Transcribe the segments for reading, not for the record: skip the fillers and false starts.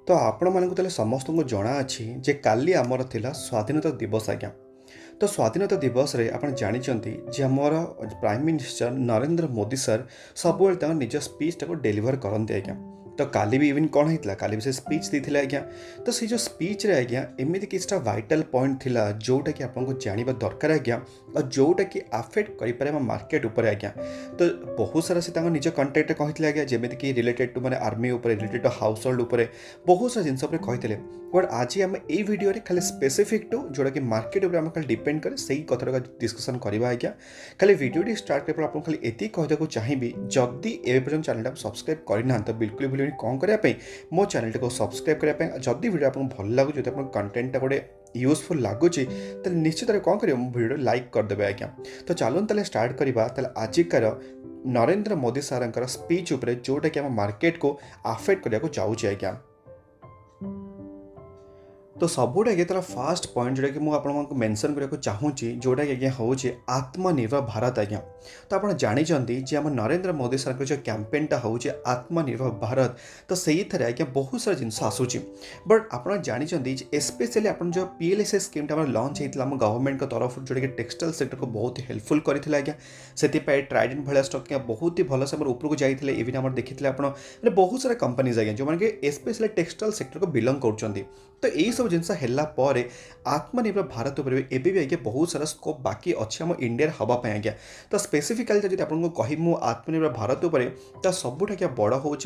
तो आपण मानक ताले समस्त को जना अछि जे काली आमर थिला स्वाधीनता दिवस आज्ञा। तो स्वाधीनता दिवस रे आपण जानिचंती जे हमर prime minister Narendra Modi sir सब निज स्पीच टाको डेलीवर करते आज्ञा। तो काली भी इवन कौन होता काली भी से स्पीच देते आज्ञा। तो से जो स्पीच रे आज्ञा एमती किछटा वाइटल पॉइंट थिला जोटा कि आपको जानिबा दरकार आज्ञा और जोटा कि अफेक्ट करि पारे मार्केट ऊपर आज्ञा। तो बहुत सारा से निज कंटेंट कहते आज्ञा जेमिति कि रिलेटेड टू माने आर्मी ऊपर रिलेटेड टू हाउस होल्ड ऊपर बहुत सारा जिनस कहते बट आज आम ये वीडियो खाली स्पेसिफिक टू जोटा कि मार्केट ऊपर आम खाली डिपेंड करे से कथा डिस्कसन करवा आज्ञा। खाली वीडियो स्टार्ट कर आपको खाली एति कहदेको चाहिए जदि ए पर्यटन चैनल सब्सक्राइब करना तो बिल्कुल भूल कौन करने मो चैनल को सब्सक्राइब करने जदि वीडियो आपको भल लगुच जो कंटेंट गोटे यूजफुल लगुच तो निश्चित कौन कर वीडियो लाइक करदे आज्ञा। तो चलो ताले स्टार्ट करवा आजिकार नरेंद्र मोदी सार स्पीच उपर जोटा कि आम मार्केट को अफेक्ट करने को जाऊँचे आज्ञा। तो सबुठ आगे तार फास्ट पॉइंट जोटा कि मुझे मेंशन करने को चाहूँगी जोटा कि आज्ञा हूँ आत्मनिर्भर भारत आज्ञा। तो आप जानते आम नरेंद्र मोदी सर जो कैंपेनटा हूँ आत्मनिर्भर भारत तो से आज्ञा बहुत सारा जिन आसूँ बट आप जानते स्पेशली आप जो PLSS स्कीम लॉन्च होता है गवर्नमेंट तरफ जोटा कि टेक्सटाइल सेक्टर को बहुत ही हेल्पफुल करते आज्ञा। से ट्राइडेंट भाया स्टॉक बहुत ही भल से उपरको जाते इवन आम देखते आप बहुत सारा कंपनीज आज्ञा जो मैंने स्पेशली टेक्सटाइल सेक्टर को बिलोंग कर तो यही सब जिनस है आत्मनिर्भर भारत उपर भी आज्ञा बहुत सारा स्कोप बाकी अच्छे आम इंडिया हाँपाई आज्ञा। तो स्पेसिफिकाली जब आपको कह आत्मनिर्भर भारत उपर तो सबुठ आज्ञा बड़ हूँ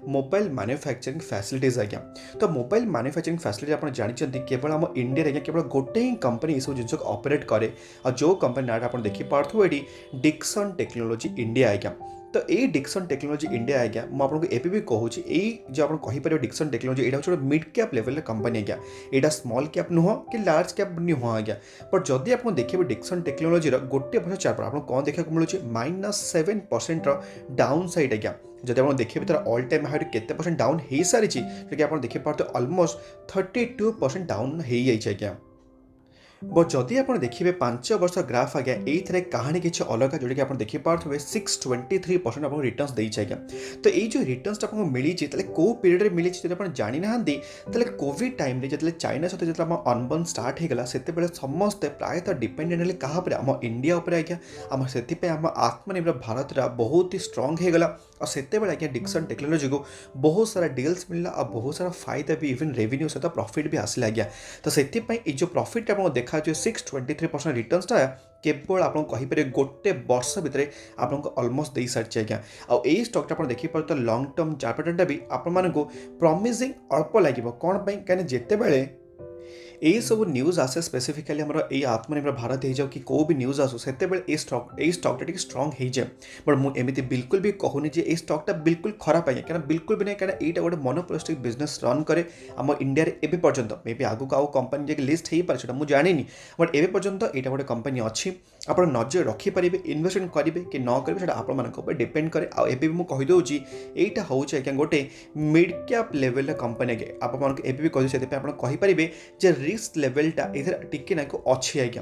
मोबाइल मैन्युफैक्चरिंग फैसिलिटीज आज्ञा। तो मोबाइल मैन्युफैक्चरिंग फैसिलिटी आप जानते केवल आम इंडिया आज्ञा केवल गोटे ही कंपनी सब जिन ऑपरेट करे और जो कंपनी नाटा आप देखिपे ये डिक्सन टेक्नोलॉजी इंडिया आज्ञा। तो ये डिक्सन टेक्नोलॉजी इंडिया आज्ञा मुझे एबी भी कहूँ जो आप कहीपर डिक्सन टेक्नोलॉजी यहाँ हूँ मिड कैप लेवल कंपनी आज्ञा। यहाँ स्मॉल कैप नुह कि लार्ज कैप नुह आज्ञा। बट जदि आप देखिए डिक्सन टेक्नोलॉजी गोटे वर्ष चार आपको कौन देखा मिलूँ -7% डाउन साइड आज्ञा। जब आप देखिए तार ऑल टाइम हाई केते परसेंट डाउन हो सारी जो आप देखिए ऑलमोस्ट 32% डाउन हो जाए आज्ञा। बट जदि आप देखिए 5 वर्ष ग्राफ आज्ञा ये कहानी किसी अलग जोटा कि आप देखिपे 623% आपको रिटर्न्स देइछे आज्ञा। तो ये जो रिटर्न्स आपको मिली कौ पीरियड में मिली जब आप जानी ना कोविड टाइम जो चाइना सहित जो अनबन स्टार्ट होगा से समस्ते प्रायतः डिपेंडेंट क्या आम इंडिया उपर आज्ञा। आम से आम आत्मनिर्भर भारत बहुत ही स्ट्रंग होगला और से आज्ञा डिक्सन टेक्नोलॉजी को बहुत सारा डील्स मिलला और बहुत सारा फायदा भी इवन रेवेन्यू सहित प्रॉफिट भी आसला आज्ञा। तो से जो प्रॉफिट आप देखा जो 623% रिटर्न्सटा केवल आप कहीपर गोटे वर्ष भितर आपको ऑलमोस्ट दे सारी आज्ञा। आउ यही स्टॉकटा आप देखिए तो लॉन्ग टर्म चार्टरटा भी आपको प्रॉमिसिंग अल्प लगे कौन कहीं जितेबाला यही सब न्यूज आसे स्पेसिफिकली आम आत्मनिर्भर भारत हो जाओ कि कौ भी न्यूज आसू से स्टॉकटा टी स्ट्रंग हो जाए। बट मुझे बिल्कुल भी कहूनी जे ये स्टॉकटा बिल्कुल खराब है क्या बिल्कुल भी नहीं क्या यहाँ गोटे मोनोपोलिस्टिक बिजनेस रन करे आम इंडिया एवं पर्यंत मे भी आगू आउ कंपनी जो लिस्ट हो पारे मुझे जानी बट एवं पर्यंत यहाँ गोटे कंपनी अच्छी आप नजर रखिपारे इन्वेस्टमेंट करेंगे कि न करेंगे आप डिपेंड करे आबे भी मुझे कहीदे यहाँ हूँ आज्ञा गोटे मिड कैप लेवल कंपनी आगे आप कहीपर जे रिस्क लेवलटा ये टिके ना अच्छी आज्ञा।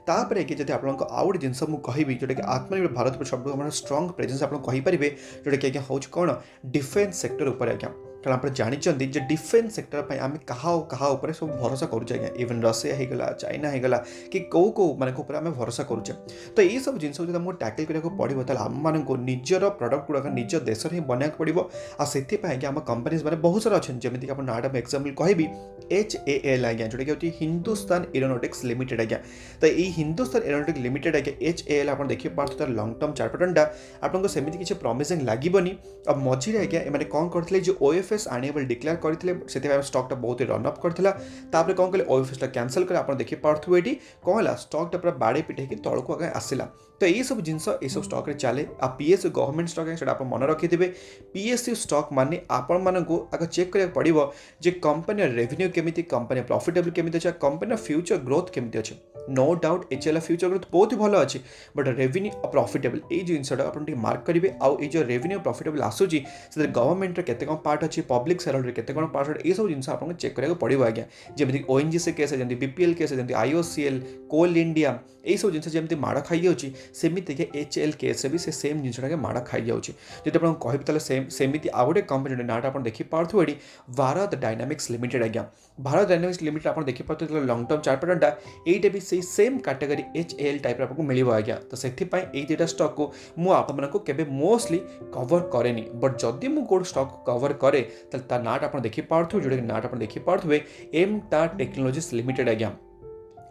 तापर आगे जब आपको आउ गोटे जिनस मुझे जोटा कि आत्मनिर्भर भारत सब स्ट्रंग प्रेजेंस आप कहीपर जोटा कि आज्ञा हूँ कौन डिफेन्स सेक्टर उपर आज्ञा। कारण आप जानते डिफेन्स सेक्टर पर आम क्या उपर सब भरोसा करुचे आज्ञा इवन रशिया होगला चाइना होगला कि कौ मान आम भरोसा करुचे। तो ये सब जिन जो आमको टैकल कराया पड़ो तो आम मानक निजर प्रडक्ट गुड़ाक निज देश में बनाया पड़ो आ से आम कंपनीज मैंने बहुत सारा अच्छे जमीक आप नाटा एक्जाम्पल कहि HAL आज्ञा जोटा कि हिंदुस्तान एरोनॉटिक्स लिमिटेड आज्ञा। तो ये हिंदुस्तान एरोनॉटिक्स लिमिटेड आज्ञा HAL आप देखिए पार्थ लॉन्ग टर्म चार्टरटा आपको सेमती किसी प्रॉमिसिंग लगभग और मझे आज्ञा मैंने कौन करते जो OFS आने डिक्लेयर करते से स्टॉकटा बहुत ही रन अप करता कौन कले OFS कैंसल कर आप देखिए पार्थे ये कौन है स्टॉकटा पूरा बाड़े पिटे तौक आगे आसला। तो ये सब जिनस ये सब स्टॉक रे चले आ PSU गवर्नमेंट स्टॉक है आप मन रखिथे PSU स्टॉक माने आपण मानू आगे चेक करा पड़ो जे कंपनी रेवेन्यू केमिति कंपनी प्रॉफिटेबल केमिति अच्छे कंपनी फ्यूचर ग्रोथ केमिति अच्छे। No doubt HAL future growth बहुत ही भल अच्छे बट रेवेन्यू प्रॉफिटेबल ये जिनसा आप मार्क करेंगे आउ ये रेवेन्यू प्रॉफिटेबल आसूची से गवर्नमेंट केते कौन पार्ट अच्छी पब्लिक शेयर केते कौन पार्ट ये सब जिन आपको चेक करा पड़ो आज्ञा। जमीक ONGC केस है जमी BPL केस है जमी IOCL कोल इंडिया ये सब जिन जमी माड़ खाई जाऊँगी सेमिति आज्ञा HL केस भी से सेम जिनटा माड़ खाई जाऊँगी जब आप कहते सेमती आउ गए कंपनी नाटा आप देखिपे ये भारत डायनामिक्स लिमिटेड आज्ञा भारत डायनामिक्स लिमिटेड आप देखिपे लंग टर्म चार्ट पैटर्नटा ये भी से सेम कैटेगरी HL टाइप आपको मिल आज्ञा तो से दुटा स्टॉक को मुझे मोस्टली कवर कैनि बट जदि मुझे गोटे स्टॉक कवर करे तो नाट आप देखिपे जोटा नाट आप देखिपे एमटा टेक्नोलॉजीज लिमिटेड आज्ञा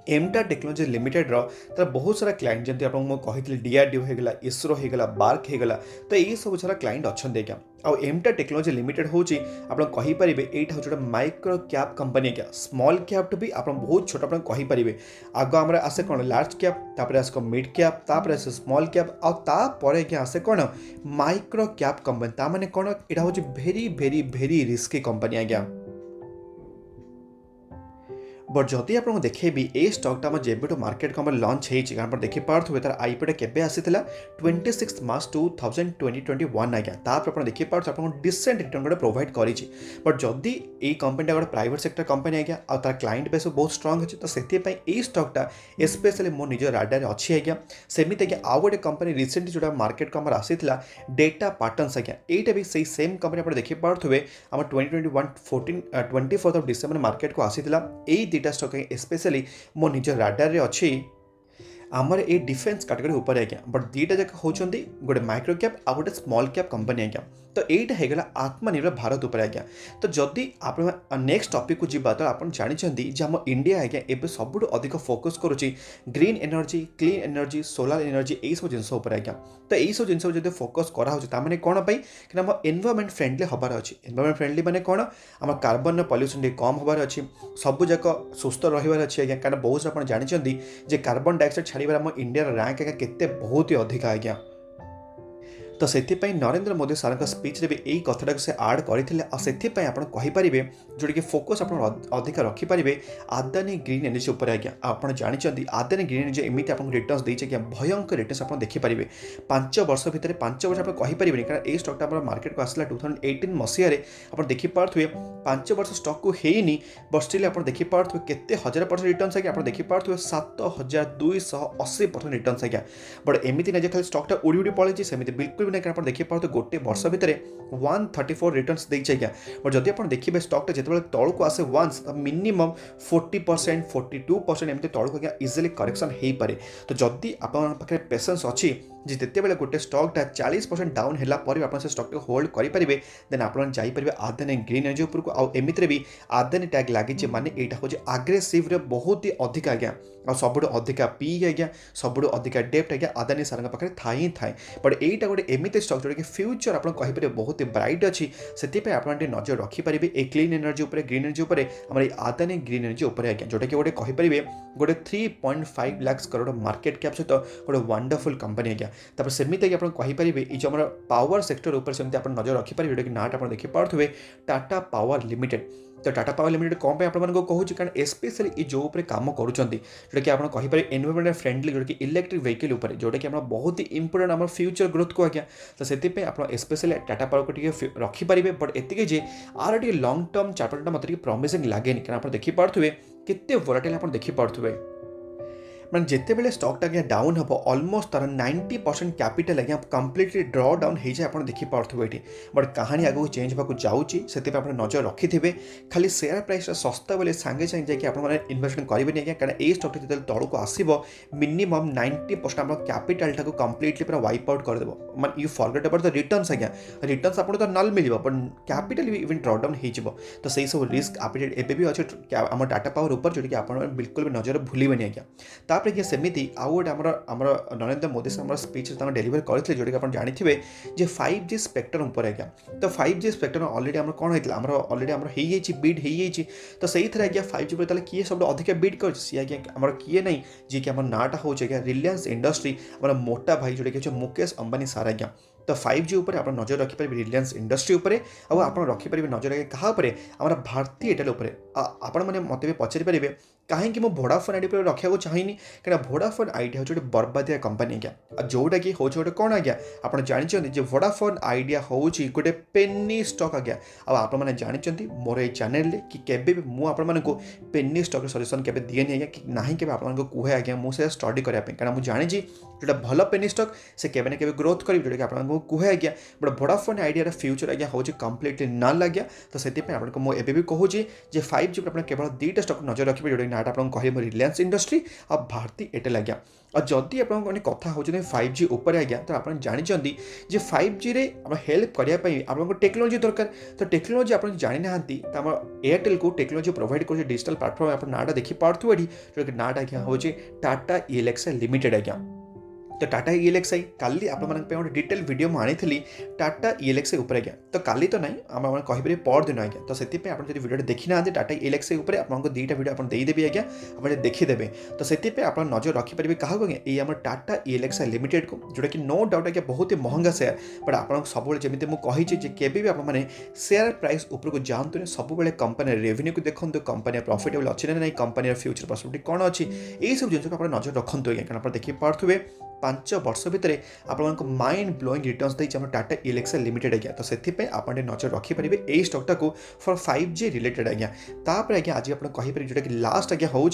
एमटा टेक्नोलॉजी लिमिटेड तार बहुत सारा क्लाइंट जमी आपको कही DRDO होगा इसरो होगा बार्क होगा तो ये सब सारा क्लाइंट अच्छा आज्ञा आउ एमटा टेक्नोलॉजी लिमिटेड हूँ आपरे यहाँ हूँ माइक्रो कैप कंपनी आज्ञा स्मॉल कैप टू भी आप बहुत छोट आप कहींपारे आग आम आसे कौन लार्ज कैप तापर आस मिड कैप तापर आसे स्मॉल कैप आपर आज्ञा आसे कौन माइक्रो कैप कंपनी ताने कौन यहाँ हूँ भेरी भेरी भेरी रिस्की कंपनी आज्ञा बट जदि आपको देखेबी ए स्टॉकटा आम जेबेठू मार्केट को लंच होती आप देखिपे तार आईपीओ केबे आसीला 26 मार्च 2021 आज्ञा तापर आप देखिपे आपको डिसेंट रिटर्न गोटे प्रोवाइड करी बट जदि ये कंपनीटा गोटे प्राइवेट सेक्टर कंपनी आज्ञा आ तार क्लाइंट बेस बहुत स्ट्रंग अच्छे तो से स्टॉकटा स्पेशली मो निज राडार अच्छी आज्ञा सेमती आज्ञा आउ गोटे कंपनी रिसेंटली जोटा मार्केट को आसीला डेटा पैटर्न्स आज्ञा यहाँ भी से सेम कंपनी आप देखिपे आम 24 डिसेम्बर मार्केट को आसीला दुटा स्टॉक स्पेशली मो निज राडार अच्छी आमर ए डिफेन्स कैटेगरी ऊपर आज्ञा बट दुटा जाक होती गोटे माइक्रो कैप आ गोटे स्मॉल कैप कंपनी आज्ञा तो यहीटा होगा आत्मनिर्भर भारत उपर आज्ञा तो जदि आप नेक्स्ट टॉपिक को जीवा तो आप जानते आम इंडिया आज्ञा एवं सबुठ अधिक फोकस करुच्ची green energy clean energy solar energy यही सब जिन आज्ञा तो यही सब जिन जो फोकस कराने कौन पाई कि आम एनवायरमेंट फ्रेंडली हबार अच्छी एनवायरमेंट फ्रेंडली माने कौन आम कार्बन पॉल्यूशन कम हबार अच्छी सबूक सुस्थ रही अच्छी आज्ञा कारण बहुत आप जानते जे कार्बन डाइऑक्साइड छाड़बार आम इंडिया रैंक आज्ञा केते बहुत ही अधिक आज्ञा तो से नरेंद्र मोदी सार स्पीच रे भी यही कथटा से आड करते आपरे जोटा कि फोकस आप अधिक रखिपारे आदानी ग्रीन एनर्जी उपर आज्ञा आप जानते आदानी ग्रीन एनर्जी एमती आपको रिटर्न्स देचे आज्ञा भयंकर रिटर्न्स आप देखिपारे 5 वर्ष भितर 5 वर्ष आप कहींपारे कारण ये स्टॉकटा आप मार्केट को आसला 2018 मसीह आप देखिपे 5 वर्ष स्टॉक को हैनी बट स्टिल आप देखिपे केते 1000% रिटर्न्स आज्ञा आप देखिपे 7280% रिटर्न्स आज्ञा बट एमती ना खाली स्टॉकटा उड़ी उड़ी पड़े सेमती बिल्कुल भी नहीं देखिए गोटे वर्ष भितर 134 रिटर्न्स देछि आज्ञा बट जदि आप देखिए स्टॉकटा जिते तौल को आसे वन्स मिनिमम 40% 42% एमती तौल को आज्ञा इजिली करेक्शन हो पारे तो जदि आप पेशेंस अच्छी जे जितेबाला गोटे स्टॉकटा 40% डाउन है आप स्टॉक होल्ड करेंगे देन आप जापर आदानी ग्रीन एनर्जी उपरको आमती भी आदानी टैग लगी माने यहाँ हूँ आग्रेसिव बहुत ही अधिक आज्ञा आ सबुठ अधिका पी आज्ञा सबुठ अधिका डेप्ट आज्ञा आदानी सार पाखे थाई थाए बट यहाँ गोटे एमती स्टॉक जोटा कि फ्यूचर आप कहींपारे बहुत ही ब्राइट अच्छी से आप नजर रखिपारे ए क्लीन एनर्जी उपर ग्रीन एनर्जी उपर आम आदानी ग्रीन एनर्जी उपर आज्ञा जोटा कि गोटे कहींपारे गोटे 3.5 लाख करोड़ मार्केट कैप सहित गोटे वंडरफुल कंपनी आज्ञा तापर सेमती आप कहींपारे ये जो आम पावर सेक्टर उपर सेमती आप नजर रखिपारे जोटा कि नाट आप देखिपे टाटा पावर लिमिटेड तो टाटा पावर लिमिटेड कौन पे आपको कहूँ कारण स्पेशली ये जो काम करुँच जोटा कि आप कहींपारे एनवायरमेंट फ्रेंडली जोटा कि इलेक्ट्रिक व्हीकल उपर जोटा कि बहुत ही इंपोर्टेंट आम फ्यूचर ग्रोथ को आज्ञा तो से आप स्पेशली टाटा पावर को रखिपारे बट एति जे आर टे लंग टर्म चार्टरटा मतलब प्रमिजिंग लगे कारण आप देखिपे केते वोलाटाइल आप देखिपे मैंने जिते बड़े स्टॉकटा आज्ञा डाउन हम अलमोस्ट तार 90% कैपिटल आज्ञा कम्प्लीटली ड्र डाउन हो जाए आप देखिपे ये बट कहानी आगे चेंज होगा जाऊँगी से आप नजर रखिथे खाली शेयर प्राइस सस्ता बोले सांगे सांगे जाकि आप इन्वेस्टमेंट करेंगे आज्ञा कारण ये स्टॉक जो तौल को आसो मिनिमम 90% आप कैपिटाल कम्प्लीटली पूरा वाइप आउट करदेव मैं you forget about the returns आज्ञा रिटर्न्स आपको तो नल मिल बट कैपिटल भी इवन ड्र डाउन हो तो सही सब रिस्क एपिटेट एबे भी अच्छे आम टाटा पावर उपर जोटा कि आप बिल्कुल भी नजर भूलें आज्ञा तापर सेमती आउ गोटे आमर नरेंद्र मोदी साहब स्पीच डेलीवर करते जोटा कि आप जानते जे 5G स्पेक्ट्रम उपर आज्ञा तो 5G स्पेक्ट्रम अलरेडी आम कौन होता है अलरेडी आम हो बिड हो तो सही थे आज्ञा 5G पर किए सब अधिक बिड कर आज्ञा आम किए ना जी कि आम नाटा हूँ आज्ञा रिलायंस इंडस्ट्री आम मोटा भाई जोटा कि मुकेश अंबानी सार आज्ञा तो 5G उपर आप नजर रखिपारे रिलायंस इंडस्ट्री उपरे आ आप रखिपारे नजर क्या आम भारती एयरटेल उपर आपण मैंने मत भी पचारि पारे कहीं मो वोडाफोन आईडी पर रखा चाहिए कहीं वोडाफोन आईडिया हूँ गोटे बर्बादिया कंपनी आज्ञा जोटा कि हूँ गोटे कौन आज्ञा आप जानते वोडाफोन आईडिया हूँ गोटे पेनी स्टॉक आज्ञा आपने जानते मोर ये चैनल कि केबे भी मुझे पेनी स्टॉक सजेसन के दिए आज्ञा कि ना के आपको कहे आज्ञा मुझे स्टडी करने कारण मुझे जानी जोटा भल पेनी स्टॉक से केवे ना केवे ग्रोथ कर जोटा कि आपको कहे आज्ञा बट वोडाफोन आईडिया फ्यूचर आज्ञा हूँ कम्प्लीटली नल आज्ञा तो से आपको मुझे भी कहूँ 5G पर केवल 2टा स्टॉक नजर रखिए जोटा नाटा आपको कह रिलायंस इंडस्ट्री और भारती एयरटेल आज्ञा और जदि आप कथा हो 5G उपर आज्ञा तो आप जानते 5G रे हेल्प करने आपको टेक्नोलोजी दरकार तो टेक्नोलोजी आप जानी ना तो एयरटेल को टेक्नोलोजी प्रोवाइड कर डिजिटल प्लाटफर्म आप नाटा देखी पार्थ्व जो नाटा आज्ञा हूँ टाटा ELXI लिमिटेड आज्ञा तो टाटा ELXI काली आप डिटेल वीडियो मुझे टाटा ELXI उपर आज्ञा तो काली तो नहीं आम कहीपर परदिन आज्ञा तो से आप वीडियो देखी ना टाटा ELXI उपर आपको 2टा वीडियो आप देदेवी आज्ञा आप देखीदे तो से आप नजर रखिपारे क्या ये आम टाटा ELXI लिमिटेड को जोटा कि नो डाउट आज्ञा बहुत ही महंगा सेयार बट आप सब जमी मुझे केवे भी आपने सेयार प्राइस उपरको जातुनि सब कंपनी रेवेन्यू को देखो कंपनी प्रॉफिटेबल अच्छी ना नहीं कंपनी फ्यूचर पॉसिबिलिटी कौन अच्छी यही सब जिन को नजर रखु आज्ञा कारण आप देखी पार्थ्वे 5 वर्ष भितर आपको माइंड ब्लोइंग रिटर्न्स देती टाटा ELXI लिमिटेड आज्ञा तो से आप नजर रखिपारे यही स्टॉकटा को फॉर 5G रिलेटेड आज्ञा तापर आज्ञा आज आप कहीपर जोटा कि लास्ट आज्ञा हूँ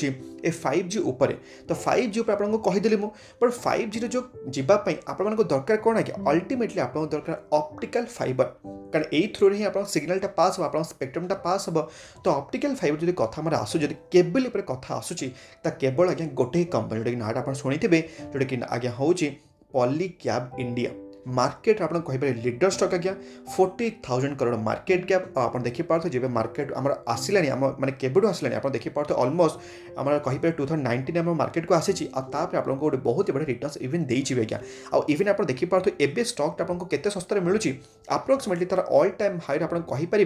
ए 5G उपर तो 5G उपर आपको कहीदेली मु बट 5G जो जीवाई आप दरकार कौन आज्ञा अल्टीमेटली आप दरकार ऑप्टिकल फाइबर कारण यही थ्रू ही आप सिग्नलटा पास हो आप स्पेक्ट्रमटा पास हो तो ऑप्टिकल फाइबर जो कथा आसूँ केबल उपर कथा आसूँ केवल आज्ञा गोटे कंपनी जोटा कि नाटा आप शुणी जोटा कि आज्ञा हूँ पॉलीकैब इंडिया मार्केट आप कहीपर लीडर स्टॉक आज्ञा 40,000 करोड़ मार्केट कैप आप देखी पार्थ जब मार्केट आम आसला माने केबुठू आसला आप देखी पार्थ ऑलमोस्ट आम कहीपर 2019 आम मार्केट को आसी आपको गोटे बहुत बड़े रिटर्न्स इवेन देवी आज्ञा आवन आप देखी पार्थ एवं स्टॉक आपको केते सस्तार मिलूँ अप्रोक्सीमेटली तार ऑल टाइम हाई आप कहीपर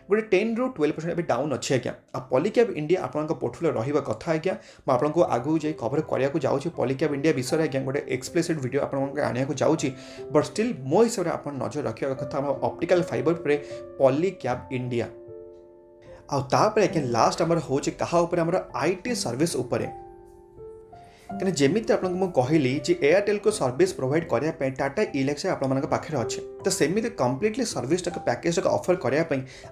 गोटे 10 ରୁ 12% डाउन अच्छे आज्ञा आ पॉलीकैब इंडिया आपको पोर्टफोलियो रहा कथा आज्ञा मुझे आगू जाए कवर करने जाऊँगी पॉलीकैब इंडिया विषय आज्ञा गोटे एक्सप्लिसिट वीडियो आपको आने को जाऊँगी बट स्टिल मो हिसाब से आप नजर रखा कथा ऑप्टिकल फाइबर पर पॉलीकैब इंडिया आउे आज्ञा लास्ट आमर हूँ क्या IT सर्विस उपर कहीं जमी आपको कहली एयरटेल को सर्विस प्रोवाइड करने टाटा ELXI आप पाखे अच्छे तो सेमती कम्प्लीटली सर्विस पैकेज ऑफर करने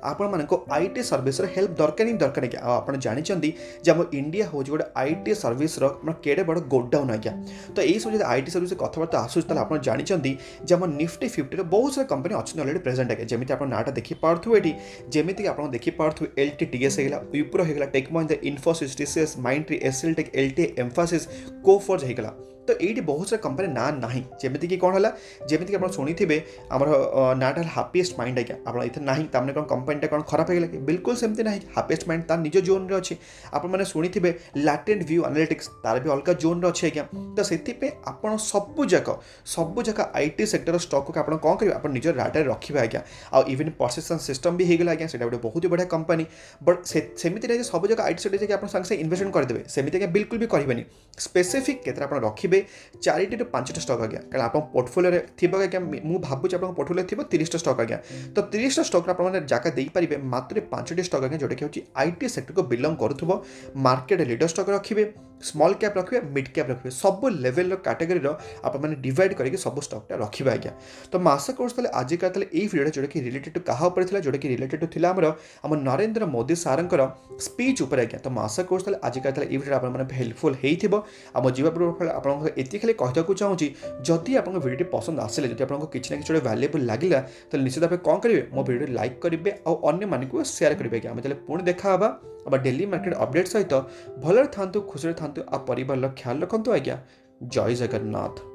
आपको IT सर्विस हेल्प दरकार ही दरकार क्या आप जानते आम इंडिया हूँ गोटे IT सर्विस केड़े बड़ गोडाउन आज्ञा तो यही सब IT सर्विस कथबार्ता आसूँ आप जानते आम निफ्टी 50 बहुत सारा कंपनी अच्छे अलरेडी प्रेजेंट आज्ञा जमी आप नाटा देखी पार्थ्व ये जमीक आप देखी पार्थ्व LTTS होगा विप्रो होगा Tech Mahindra Infosys TCS Mindtree SLTech LTI Mphasis Coforge होगा तो ये बहुत सारा कंपनी ना ना जमीक कौन है जमीक आप शुणी थे आमर नाटा हापीएस्ट माइंड आज्ञा आप इतने ना तमें कौन कंपनीटा कौन खराब होगा कि बिल्कुल सेमती ना हापीएस्ट माइंड तार निज जोन में अच्छे आपने शुणी थे लैटेंट व्यू एनालिटिक्स तार भी अलग जोन में अच्छे आज्ञा तो से आप सबूक IT सेक्टर स्टॉक को आप कौन करेंगे आप निज डाटा रखिए आज्ञा आ इवन परसेप्शन सिस्टम भी होगा आज्ञा से गोटे बहुत बढ़िया कंपनी बट सेमती नहीं सब जगह IT सेक्टर आप सागे इन्वेस्टमेंट करदे सेमती आज्ञा बिल्कुल भी करेंगे स्पेसिफिक के रखिए 4 ରୁ 5ଟା स्टॉक आज्ञा कारण आप पोर्टफोलियो थी आज्ञा मुझे भावुँ आप पोर्टफोलियो थी 30टा स्टॉक आज्ञा तो 30टा स्टॉक आप जगह दे पारे मात्र 5ଟି स्टॉक आज्ञा जोटा कि हूँ IT सेक्टर को बिलंग करूँ मार्केट लीडर स्टॉक रखिए स्मॉल कैप रखिए मिड कैप रखिए सब लेवल कैटेगरी आप डिवाइड करके सब स्टॉकटा रखिए आज्ञा तो मैं आशा करूँ आज का वीडियो जोटा कि रिलेटेड टू क्या जोटा कि रिलेटेड टू थिला आम नरेंद्र मोदी सारंकर स्पीच उपर आज्ञा तो मैं आशा करूँ आज का वीडियो आप हेल्पफुल होता आम जीवा पूर्व आपको ये खाली कहूँ चाहिए जदि आप वीडियो पसंद आसे जब आपको किसी ना कि वैल्यूएबल लगे तो निश्चित भाव कौन करेंगे मो वीडियो लाइक करेंगे और अन्य मानक शेयर करेंगे आम पुणी देखा अब डेली मार्केट अपडेट सहित भलरे था खुशी था आ परिवार ख्याल रखु आज्ञा जय जगन्नाथ।